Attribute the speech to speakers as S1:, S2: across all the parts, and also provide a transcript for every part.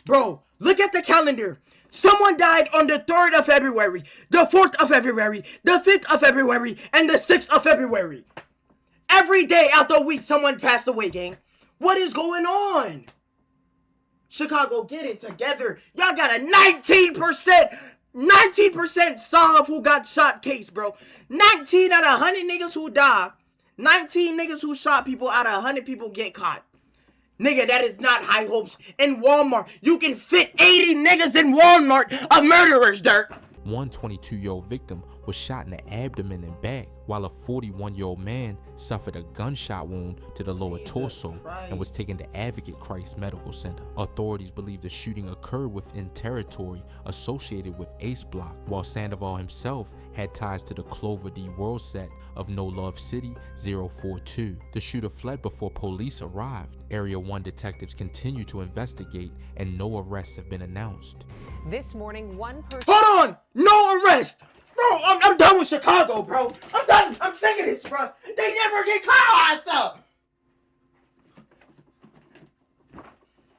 S1: Bro, look at the calendar. Someone died on the 3rd of February, the 4th of February, the 5th of February, and the 6th of February. Every day out the week, someone passed away, gang. What is going on? Chicago, get it together. Y'all got a 19% solve who got shot case, bro. 19 out of 100 niggas who die. 19 niggas who shot people out of 100 people get caught. Nigga, that is not high hopes. In Walmart, you can fit 80 niggas in Walmart of murderers, dirt.
S2: One 22-year-old victim was shot in the abdomen and back, while a 41-year-old man suffered a gunshot wound to the lower torso and was taken to Advocate Christ Medical Center. Authorities believe the shooting occurred within territory associated with Ace Block, while Sandoval himself had ties to the Clover D World set of No Love City 042. The shooter fled before police arrived. Area 1 detectives continue to investigate and no arrests have been announced.
S3: This morning, one person...
S1: Hold on! No arrest! Bro, I'm done with Chicago, bro. I'm done. I'm sick of this, bro. They never get caught!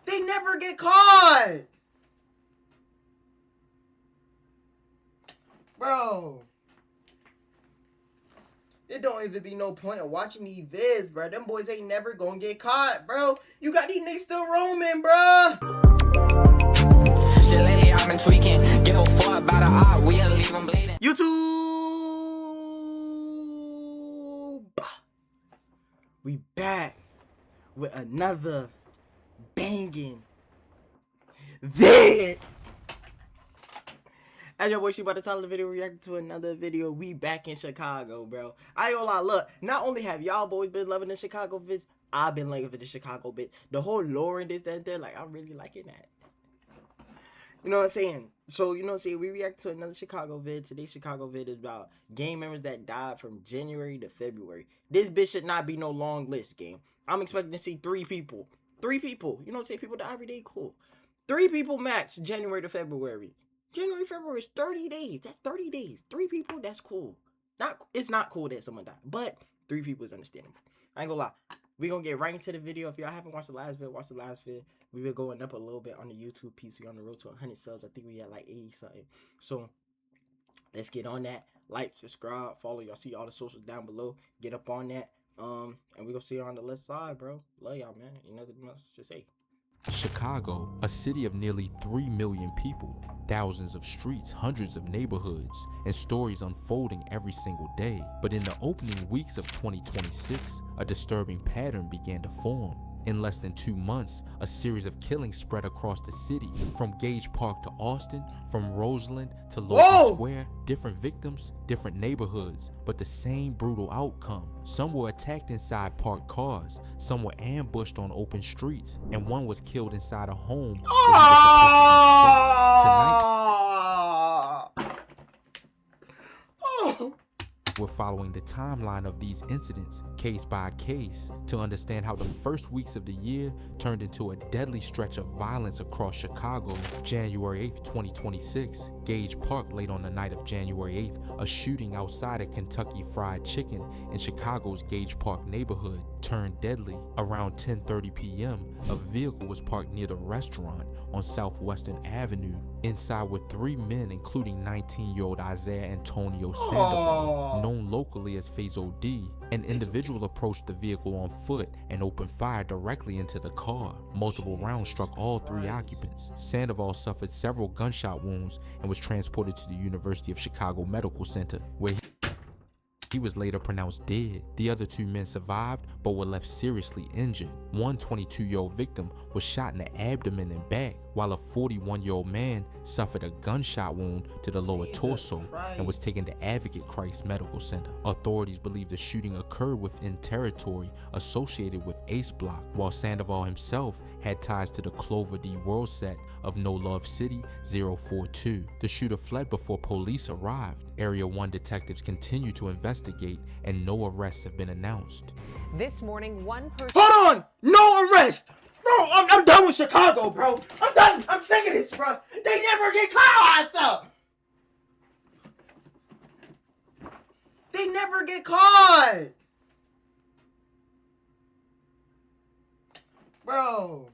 S1: They never get caught! Bro. It don't even be no point of watching these vids, bro. Them boys ain't never gonna get caught, bro. You got these niggas still roaming, bro.
S4: Shit, lately I've been tweaking. Give a fuck about a eye, we'll leave them bleeding.
S1: YouTube. We back with another banging vid. As your boy, she about to title the video, reacting to another video. We back in Chicago, bro. I ain't gonna lie, look, not only have y'all boys been loving the Chicago vids, I've been loving the Chicago bits. The whole lore and this, that, and that, like, I'm really liking that. You know what I'm saying? So, you know what I'm saying? We react to another Chicago vid. Today's Chicago vid is about gang members that died from January to February. This bitch should not be no long list, gang. I'm expecting to see 3 people. 3 people. You know what I'm saying? People die every day, cool. 3 people max, January to February. January, February is 30 days. That's 30 days. 3 people, that's cool. It's not cool that someone died, but 3 people is understandable. I ain't gonna lie. We gonna get right into the video. If y'all haven't watched the last vid, watch the last vid. We been going up a little bit on the YouTube piece. We on the road to 100 subs. I think we had like 80 something. So let's get on that. Like, subscribe, follow. Y'all see all the socials down below. Get up on that. And we gonna see you on the left side, bro. Love y'all, man. Ain't nothing else to say.
S2: Chicago, a city of nearly 3 million people, thousands of streets, hundreds of neighborhoods, and stories unfolding every single day. But in the opening weeks of 2026, a disturbing pattern began to form. In less than 2 months, a series of killings spread across the city, from Gage Park to Austin, from Roseland to Logan Square. Different victims, different neighborhoods, but the same brutal outcome. Some were attacked inside parked cars, some were ambushed on open streets, and one was killed inside a home. We're following the timeline of these incidents, case by case, to understand how the first weeks of the year turned into a deadly stretch of violence across Chicago. January 8th, 2026, Gage Park, late on the night of January 8th, a shooting outside a Kentucky Fried Chicken in Chicago's Gage Park neighborhood turned deadly. Around 10:30 p.m., a vehicle was parked near the restaurant on Southwestern Avenue. Inside were 3 men, including 19-year-old Isaiah Antonio Sandoval, known locally as Fazo D. An individual approached the vehicle on foot and opened fire directly into the car. Multiple rounds struck all 3 occupants. Sandoval suffered several gunshot wounds and was transported to the University of Chicago Medical Center, where he was later pronounced dead. The other 2 men survived but were left seriously injured. One 22-year-old victim was shot in the abdomen and back, while a 41-year-old man suffered a gunshot wound to the lower torso and was taken to Advocate Christ Medical Center. Authorities believe the shooting occurred within territory associated with Ace Block, while Sandoval himself had ties to the Clover D World set of No Love City 042. The shooter fled before police arrived. Area 1 detectives continue to investigate and no arrests have been announced.
S3: This morning, one person...
S1: Hold on! No arrest! Bro, I'm done with Chicago, bro. I'm done. I'm sick of this, bro. They never get caught! They never get caught! Bro.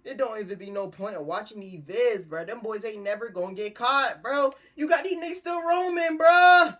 S1: It don't even be no point of watching these vids, bro. Them boys ain't never gonna get caught, bro. You got these niggas still roaming, bro.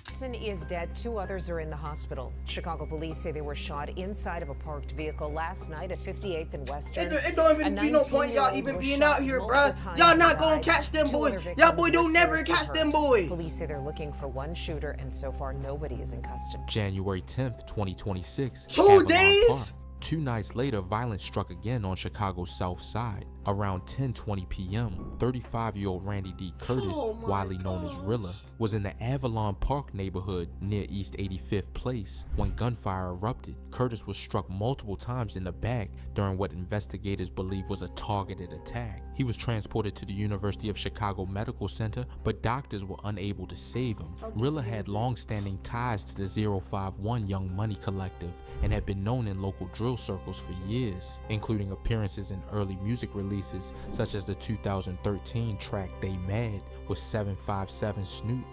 S3: Person is dead. 2 others are in the hospital. Chicago police say they were shot inside of a parked vehicle last night at 58th and Western.
S1: It don't even be no point y'all even being out here, bruh. Y'all not gonna catch them boys. Y'all boy don't never catch them boys.
S3: Police say they're looking for one shooter, and so far nobody is in custody.
S2: January 10th, 2026.
S1: 2
S2: Avalon
S1: days?
S2: Park. 2 nights later, violence struck again on Chicago's south side. Around 10:20 p.m., 35-year-old Randy D. Curtis, widely known as Rilla, was in the Avalon Park neighborhood near East 85th Place when gunfire erupted. Curtis was struck multiple times in the back during what investigators believe was a targeted attack. He was transported to the University of Chicago Medical Center, but doctors were unable to save him. Rilla had long-standing ties to the 051 Young Money Collective and had been known in local drill circles for years, including appearances in early music releases such as the 2013 track They Mad with 757 Snoop.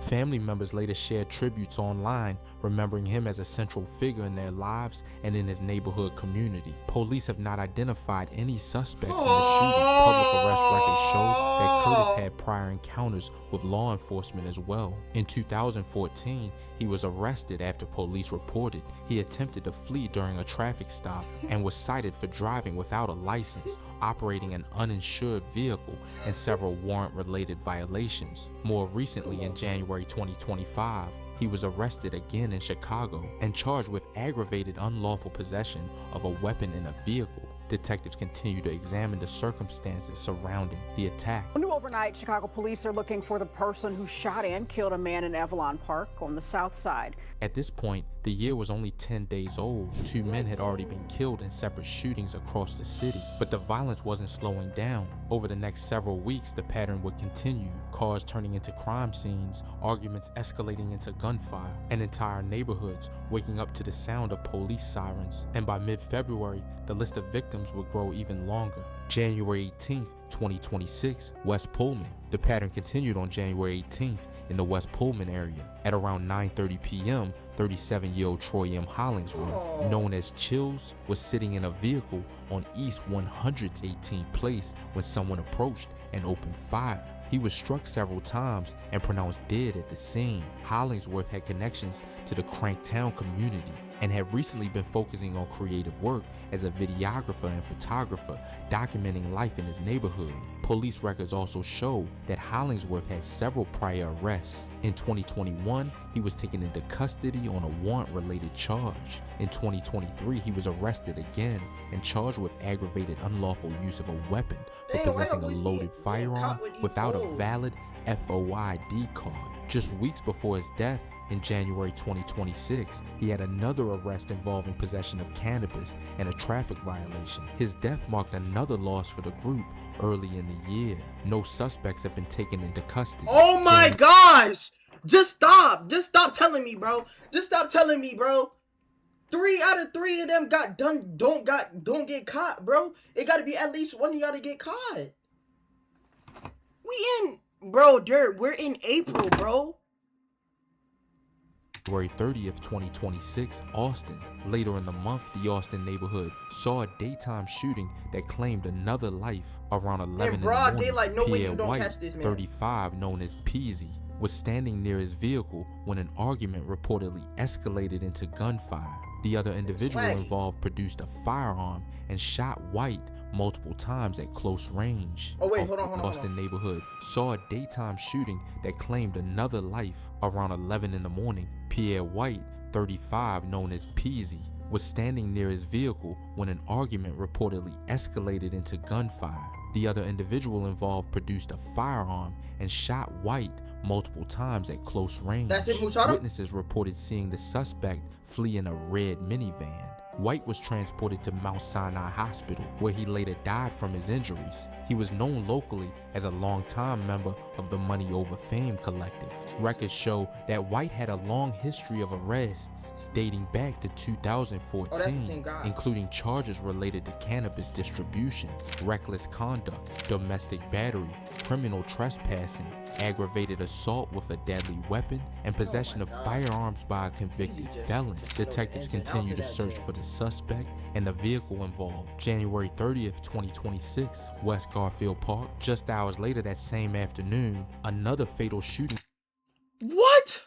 S2: Family members later shared tributes online, remembering him as a central figure in their lives and in his neighborhood community. Police have not identified any suspects in the shooting. Public arrest records show that Curtis had prior encounters with law enforcement as well. In 2014, he was arrested after police reported he attempted to flee during a traffic stop and was cited for driving without a license, operating an uninsured vehicle, and several warrant-related violations. More recently, in January 2025, he was arrested again in Chicago and charged with aggravated unlawful possession of a weapon in a vehicle. Detectives continue to examine the circumstances surrounding the attack.
S5: New overnight, Chicago police are looking for the person who shot and killed a man in Avalon Park on the south side.
S2: At this point, the year was only 10 days old. 2 men had already been killed in separate shootings across the city, but the violence wasn't slowing down. Over the next several weeks, the pattern would continue, cars turning into crime scenes, arguments escalating into gunfire, and entire neighborhoods waking up to the sound of police sirens. And by mid-February, the list of victims would grow even longer. January 18th, 2026, West Pullman. The pattern continued on January 18th in the West Pullman area. At around 9:30 p.m., 37-year-old Troy M. Hollingsworth, known as Chills, was sitting in a vehicle on East 118th Place when someone approached and opened fire. He was struck several times and pronounced dead at the scene. Hollingsworth had connections to the Cranktown community and had recently been focusing on creative work as a videographer and photographer, documenting life in his neighborhood. Police records also show that Hollingsworth had several prior arrests. In 2021, he was taken into custody on a warrant-related charge. In 2023, he was arrested again and charged with aggravated unlawful use of a weapon for possessing a loaded firearm without a valid FOID card. Just weeks before his death, in January 2026, he had another arrest involving possession of cannabis and a traffic violation. His death marked another loss for the group early in the year. No suspects have been taken into custody.
S1: Oh my gosh! Just stop! Just stop telling me, bro. Just stop telling me, bro. 3 out of 3 of them got done. Don't get caught, bro. It gotta be at least one of y'all to get caught. We're in April, bro.
S2: February 30th, 2026, Austin. Later in the month, the Austin neighborhood saw a daytime shooting that claimed another life. Around 11 in the morning,
S1: daylight, no way
S2: Pierre
S1: you don't
S2: White,
S1: catch this man.
S2: 35, known as Peasy, was standing near his vehicle when an argument reportedly escalated into gunfire. The other individual involved produced a firearm and shot White multiple times at close range.
S1: Oh wait, hold on.
S2: Austin neighborhood saw a daytime shooting that claimed another life. Around 11 in the morning, Pierre White, 35, known as Peasy, was standing near his vehicle when an argument reportedly escalated into gunfire. The other individual involved produced a firearm and shot White multiple times at close range.
S1: That's it, who shot him?
S2: Witnesses reported seeing the suspect flee in a red minivan. White was transported to Mount Sinai Hospital, where he later died from his injuries. He was known locally as a longtime member of the Money Over Fame collective. Records show that White had a long history of arrests dating back to 2014, including charges related to cannabis distribution, reckless conduct, domestic battery, criminal trespassing, aggravated assault with a deadly weapon, and possession of firearms by a convicted felon. Detectives continue to search for the suspect and the vehicle involved. January 30th, 2026, West Garfield Park. Just hours later that same afternoon, another fatal shooting.
S1: What?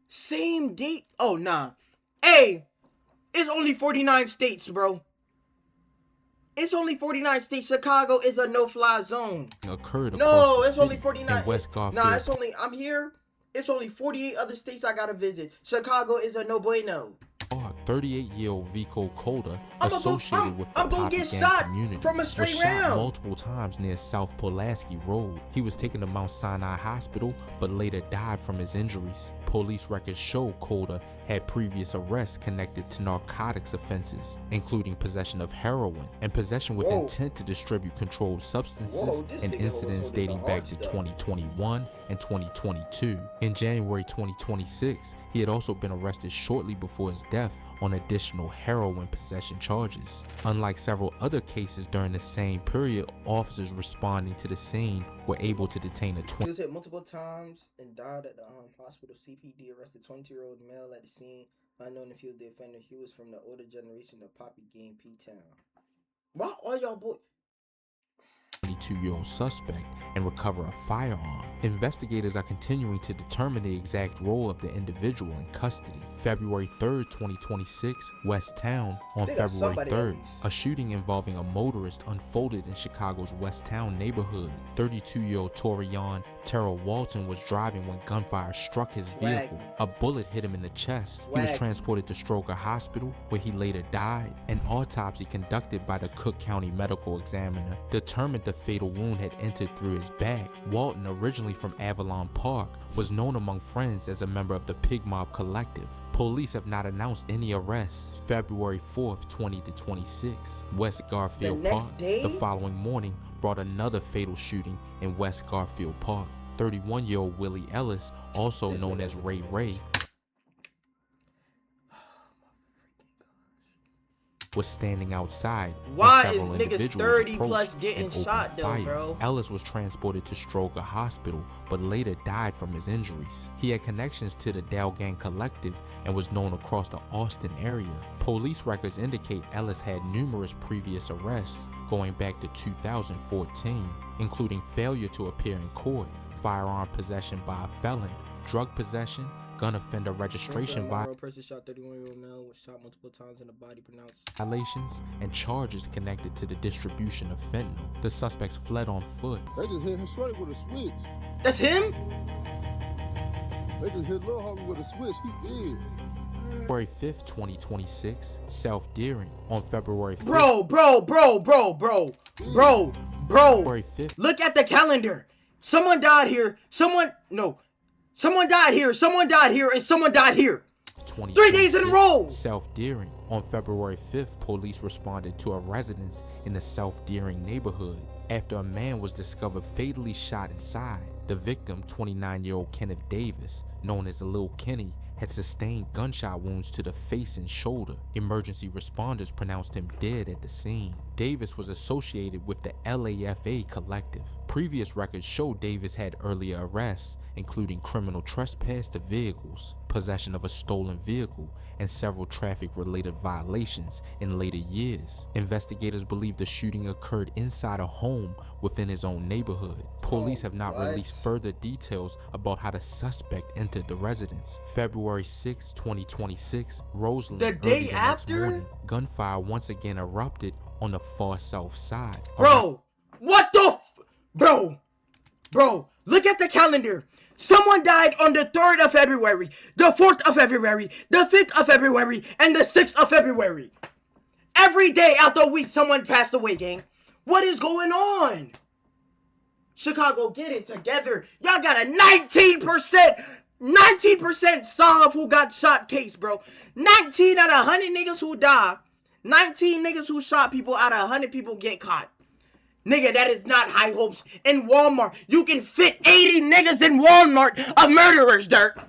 S1: Same date? Oh, nah. Hey, it's only 49 states, bro. It's only 49 states. Chicago is a no-fly zone.
S2: Occurred
S1: No,
S2: across the
S1: it's only
S2: city
S1: 49.
S2: in West Garfield.
S1: Nah, it's only, I'm here. It's only 48 other states I gotta visit. Chicago is a no bueno.
S2: 38-year-old Vico Calder,
S1: I'm
S2: associated with the
S1: gonna
S2: Poppy
S1: get
S2: gang
S1: shot
S2: community,
S1: from a
S2: was
S1: straight
S2: shot
S1: round.
S2: multiple times near South Pulaski Road. He was taken to Mount Sinai Hospital, but later died from his injuries. Police records show Calder had previous arrests connected to narcotics offenses, including possession of heroin and possession with intent to distribute controlled substances, and incidents dating back to 2021 and 2022. In January 2026, he had also been arrested shortly before his death on additional heroin possession charges. Unlike several other cases during the same period, officers responding to the scene were able to detain a
S1: He was hit multiple times and died at the hospital. CPD arrested 22-year-old male at the scene. Unknown if he was the offender. He was from the older generation of Poppy Gang P-Town. Why are y'all boys?
S2: 22-year-old suspect and recover a firearm. Investigators are continuing to determine the exact role of the individual in custody. February 3rd, 2026, West Town. On
S1: They got
S2: February
S1: somebody
S2: 3rd,
S1: at least.
S2: a shooting involving a motorist unfolded in Chicago's West Town neighborhood. 32-year-old Torian Terrell Walton was driving when gunfire struck his vehicle. A bullet hit him in the chest. He was transported to Stroger Hospital, where he later died. An autopsy conducted by the Cook County Medical Examiner determined the fatal wound had entered through his back. Walton, originally from Avalon Park, was known among friends as a member of the Pig Mob Collective. Police have not announced any arrests. February 4th, 2026, West Garfield Park. The following morning brought another fatal shooting in West Garfield Park. 31-year-old Willie Ellis, also known as Ray Ray, was standing outside.
S1: Why is
S2: several
S1: niggas
S2: individuals
S1: 30
S2: approached
S1: plus getting
S2: and opened
S1: shot though,
S2: fire.
S1: bro?
S2: Ellis was transported to Stroger Hospital, but later died from his injuries. He had connections to the Dow Gang Collective and was known across the Austin area. Police records indicate Ellis had numerous previous arrests going back to 2014, including failure to appear in court, firearm possession by a felon, drug possession, gun offender registration
S1: person shot 31-year-old male was shot multiple times in the body, pronounced
S2: violations, and charges connected to the distribution of fentanyl. The suspects fled on foot.
S6: They just hit him short with a switch.
S1: That's him?
S6: They just hit Lil Homie with a switch. He did.
S2: February 5th, 2026, South Deering. On February 5th.
S1: Bro.
S2: February 5th.
S1: Look at the calendar. Someone died here. Someone died here, and someone died here. 3 days in a row.
S2: South Deering. On February 5th, police responded to a residence in the South Deering neighborhood after a man was discovered fatally shot inside. The victim, 29-year-old Kenneth Davis, known as Lil Kenny, had sustained gunshot wounds to the face and shoulder. Emergency responders pronounced him dead at the scene. Davis was associated with the LAFA collective. Previous records show Davis had earlier arrests, including criminal trespass to vehicles, possession of a stolen vehicle, and several traffic-related violations in later years. Investigators believe the shooting occurred inside a home within his own neighborhood. Police have not released further details about how the suspect entered the residence. February 6, 2026, Roseland.
S1: The day after?
S2: Morning, gunfire once again erupted on the far south side.
S1: Bro, what the Bro, look at the calendar. Someone died on the 3rd of February, the 4th of February, the 5th of February, and the 6th of February. Every day out the week, someone passed away, gang. What is going on? Chicago, get it together. Y'all got a 19% solve who got shot case, bro. 19 out of 100 niggas who die. 19 niggas who shot people out of 100 people get caught. Nigga, that is not high hopes. In Walmart, you can fit 80 niggas in Walmart of murderers, Dirk.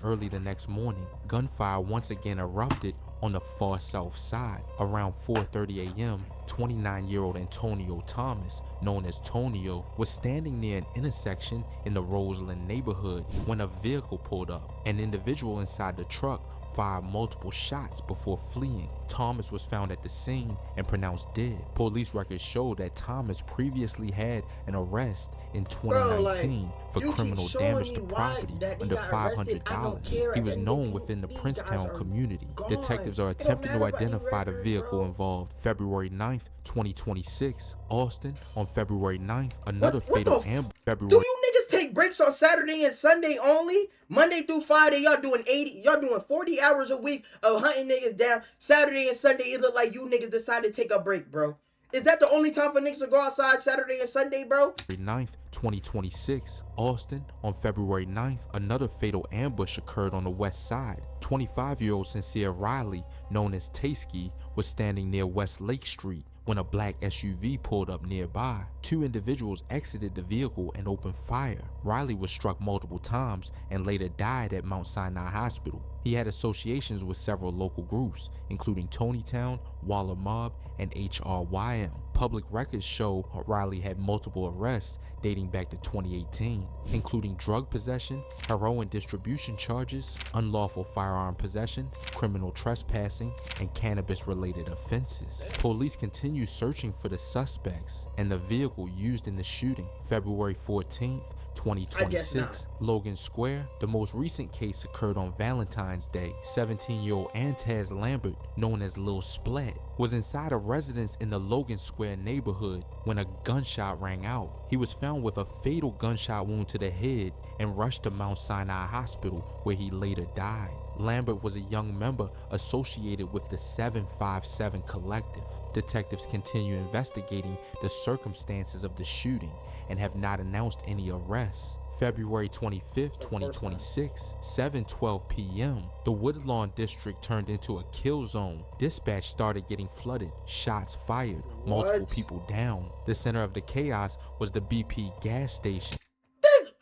S2: Early the next morning, gunfire once again erupted on the far south side. Around 4:30 a.m., 29-year-old Antonio Thomas, known as Tonio, was standing near an intersection in the Roseland neighborhood when a vehicle pulled up. An individual inside the truck fired multiple shots before fleeing. Thomas was found at the scene and pronounced dead. Police records show that Thomas previously had an arrest in 2019 for criminal damage to property under $500. He was known within the Princetown community. Detectives are attempting to identify the vehicle involved. February 9th, 2026, Austin. On February 9th, another fatal ambush.
S1: Do you niggas take breaks on Saturday and Sunday only? Monday through Friday, y'all doing 40 hours a week of hunting niggas down. Saturday and Sunday, it look like you niggas decided to take a break, bro. Is that the only time for niggas to go outside, Saturday and Sunday, bro?
S2: February 9th, 2026, Austin. On February 9th, another fatal ambush occurred on the west side. 25-year-old Sincere Riley, known as Tasky, was standing near West Lake Street when a black SUV pulled up nearby. Two individuals exited the vehicle and opened fire. Riley was struck multiple times and later died at Mount Sinai Hospital. He had associations with several local groups, including Tonytown, Waller Mob, and HRYM. Public records show Riley had multiple arrests dating back to 2018, including drug possession, heroin distribution charges, unlawful firearm possession, criminal trespassing, and cannabis-related offenses. Police continue searching for the suspects and the vehicle used in the shooting. February 14th, 2026, Logan Square. The most recent case occurred on Valentine's Day. 17-year-old Antaz Lambert, known as Lil Splat, was inside a residence in the Logan Square neighborhood when a gunshot rang out. He was found with a fatal gunshot wound to the head and rushed to Mount Sinai Hospital, where he later died. Lambert was a young member associated with the 757 Collective. Detectives continue investigating the circumstances of the shooting and have not announced any arrests. February 25th, 2026, 7:12 p.m., the Woodlawn district turned into a kill zone. Dispatch started getting flooded, shots fired, multiple people down. The center of the chaos was the BP gas station.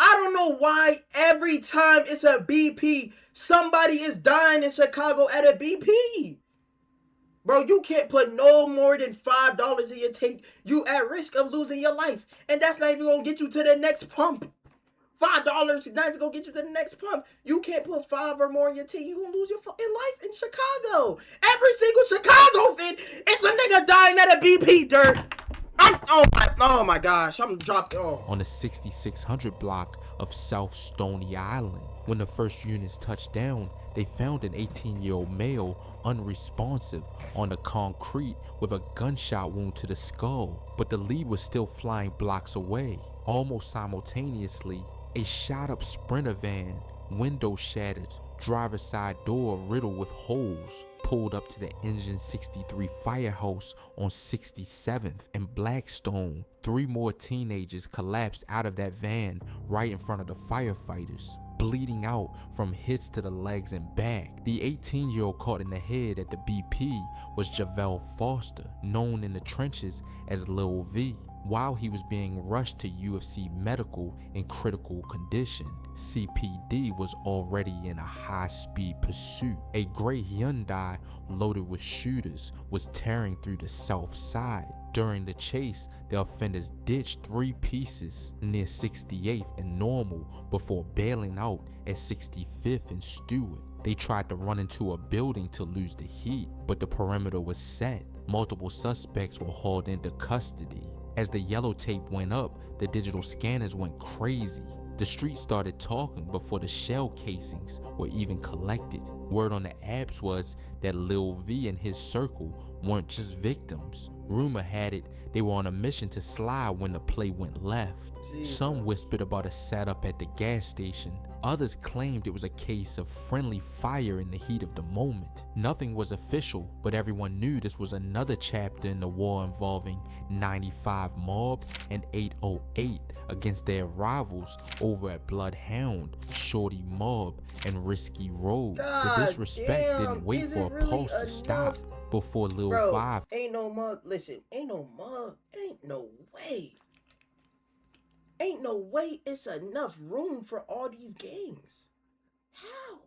S1: I don't know why every time it's a BP, somebody is dying in Chicago at a BP. Bro, you can't put no more than $5 in your tank. You at risk of losing your life. And that's not even going to get you to the next pump. $5 is not even going to get you to the next pump. You can't put 5 or more in your tank. You're going to lose your fucking life in Chicago. Every single Chicago thing, it's a nigga dying at a BP, dirt. Oh my gosh, I'm dropped.
S2: On the 6600 block of South Stony Island. When the first units touched down, they found an 18-year-old male unresponsive on the concrete with a gunshot wound to the skull, but the lead was still flying blocks away. Almost simultaneously, a shot-up Sprinter van, window shattered, driver's side door riddled with holes, pulled up to the Engine 63 firehouse on 67th and Blackstone. 3 more teenagers collapsed out of that van right in front of the firefighters, bleeding out from hits to the legs and back. The 18-year-old caught in the head at the BP was Javel Foster, known in the trenches as Lil V. While he was being rushed to UFC Medical in critical condition, CPD was already in a high-speed pursuit. A gray Hyundai loaded with shooters was tearing through the south side. During the chase, the offenders ditched 3 pieces near 68th and Normal before bailing out at 65th and Stewart. They tried to run into a building to lose the heat, but the perimeter was set. Multiple suspects were hauled into custody. As the yellow tape went up, the digital scanners went crazy. The street started talking before the shell casings were even collected. Word on the apps was that Lil V and his circle weren't just victims. Rumor had it they were on a mission to slide when the play went left. Some whispered about a setup at the gas station. Others claimed it was a case of friendly fire in the heat of the moment. Nothing was official, but everyone knew this was another chapter in the war involving 95 Mob and 808 against their rivals over at Bloodhound, Shorty Mob, and Risky Road. The disrespect didn't wait for a pulse to stop before Lil Five.
S1: Ain't no mug. Listen, ain't no mug. Ain't no way. Ain't no way it's enough room for all these gangs. How?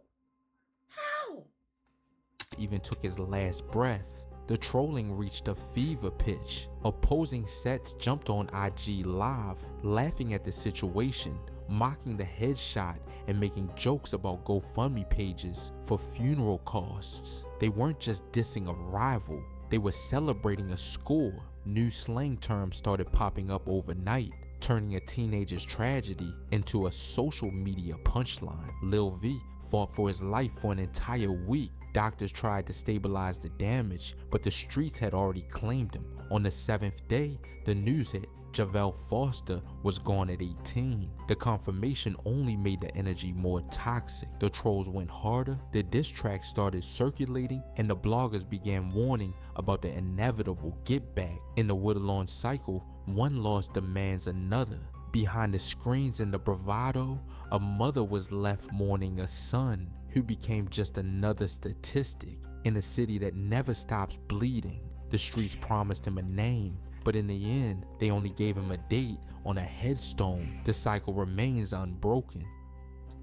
S2: even took his last breath. The trolling reached a fever pitch. Opposing sets jumped on IG Live, laughing at the situation, mocking the headshot and making jokes about GoFundMe pages for funeral costs. They weren't just dissing a rival, they were celebrating a score. New slang terms started popping up overnight, turning a teenager's tragedy into a social media punchline. Lil V fought for his life for an entire week. Doctors tried to stabilize the damage, but the streets had already claimed him. On the 7th day, the news hit Javel Foster was gone at 18. The confirmation only made the energy more toxic. The trolls went harder, the diss tracks started circulating, and the bloggers began warning about the inevitable get back. In the Woodlawn cycle, one loss demands another. Behind the screens and the bravado, a mother was left mourning a son who became just another statistic in a city that never stops bleeding. The streets promised him a name, but in the end, they only gave him a date on a headstone. The cycle remains unbroken.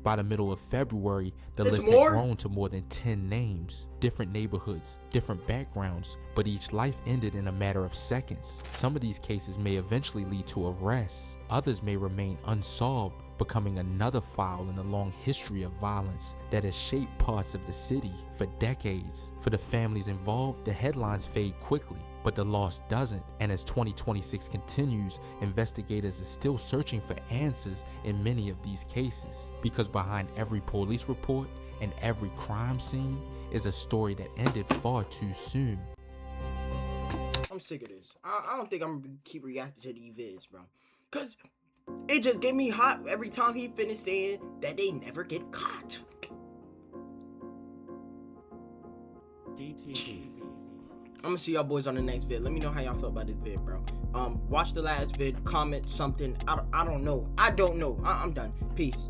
S2: By the middle of February, the list had grown to more than 10 names, different neighborhoods, different backgrounds, but each life ended in a matter of seconds. Some of these cases may eventually lead to arrests, others may remain unsolved, becoming another file in a long history of violence that has shaped parts of the city for decades. For the families involved, the headlines fade quickly, but the loss doesn't. And as 2026 continues, investigators are still searching for answers in many of these cases. Because behind every police report and every crime scene is a story that ended far too soon.
S1: I'm sick of this. I don't think I'm gonna keep reacting to these vids, bro. Cause it just get me hot every time he finished saying that they never get caught. I'm gonna see y'all boys on the next vid. Let me know how y'all felt about this vid, bro. Watch the last vid, comment something. I don't know. I'm done. Peace.